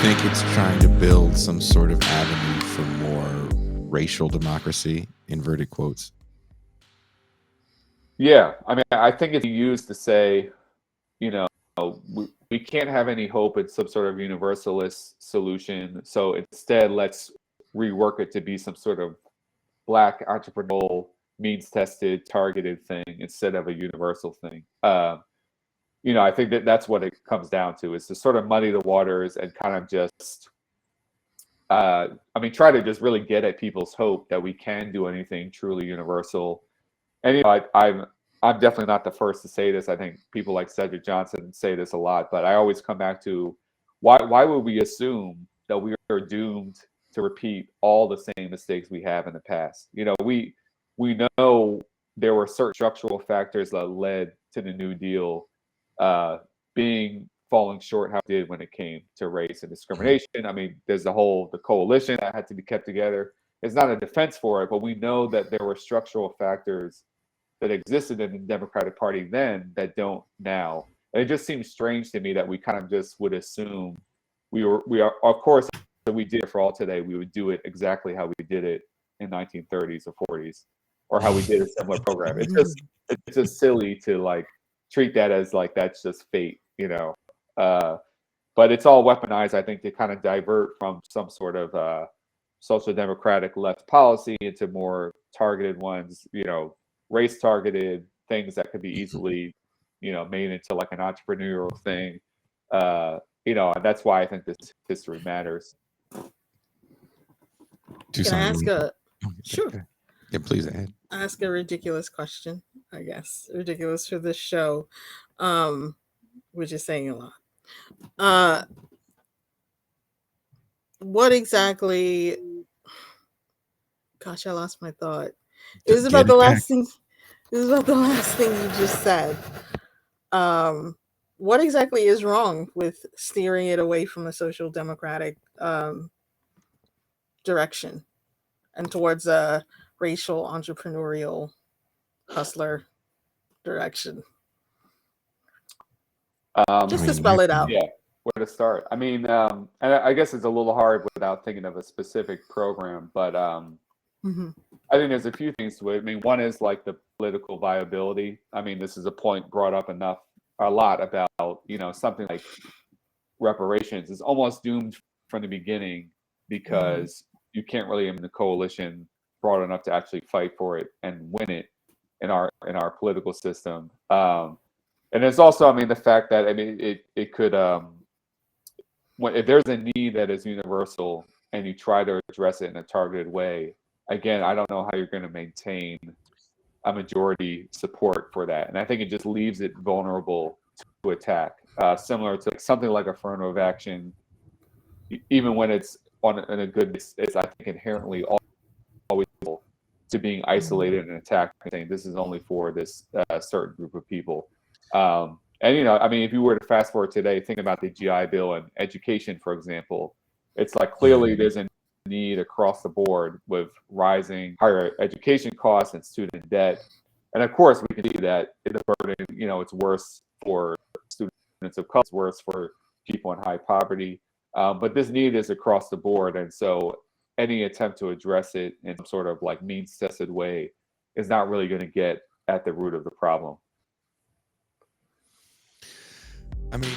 think it's trying to build some sort of avenue for more racial democracy, inverted quotes? Yeah, I mean, I think it's used to say, you know, we can't have any hope in some sort of universalist solution. So instead, let's rework it to be some sort of Black entrepreneurial, means tested, targeted thing instead of a universal thing. I think that's what it comes down to, is to sort of muddy the waters and kind of just, try to just really get at people's hope that we can do anything truly universal. And I'm definitely not the first to say this. I think people like Cedric Johnson say this a lot, but I always come back to why would we assume that we are doomed to repeat all the same mistakes we have in the past? We know there were certain structural factors that led to the New Deal being falling short how it did when it came to race and discrimination. I mean, there's the coalition that had to be kept together. It's not a defense for it, but we know that there were structural factors that existed in the Democratic Party then that don't now. And it just seems strange to me that we kind of just would assume we are, of course, if we did it for all today, we would do it exactly how we did it in 1930s or 40s, or how we did a similar program. It's just silly to like treat that as like that's just fate. But it's all weaponized, I think, to kind of divert from some sort of social democratic left policy into more targeted ones, race targeted things that could be easily, made into like an entrepreneurial thing. And that's why I think this history matters. Can I ask a sure? Yeah, please add. Ask a ridiculous question, I guess. Ridiculous for this show, which is saying a lot. What exactly? Gosh, I lost my thought. It was about the last thing. It was about the last thing you just said. What exactly is wrong with steering it away from a social democratic direction and towards a racial entrepreneurial hustler direction? Just to spell it out. Yeah, where to start? I mean, and I guess it's a little hard without thinking of a specific program, but I think there's a few things to it. I mean, one is like the political viability. I mean, this is a point brought up a lot about, something like reparations is almost doomed from the beginning because you can't really, the coalition broad enough to actually fight for it and win it in our political system. And there's also, the fact that, it could, if there's a need that is universal and you try to address it in a targeted way, again, I don't know how you're going to maintain a majority support for that. And I think it just leaves it vulnerable to attack, similar to something like affirmative action, even when it's in a good, it's I think inherently always to being isolated and attacked, saying this is only for this certain group of people. And if you were to fast forward today, think about the GI Bill and education, for example. It's like clearly there's a need across the board with rising higher education costs and student debt. And of course, we can see that the burden, it's worse for students of color, it's worse for people in high poverty. But this need is across the board. And so any attempt to address it in some sort of like means tested way is not really going to get at the root of the problem. I mean,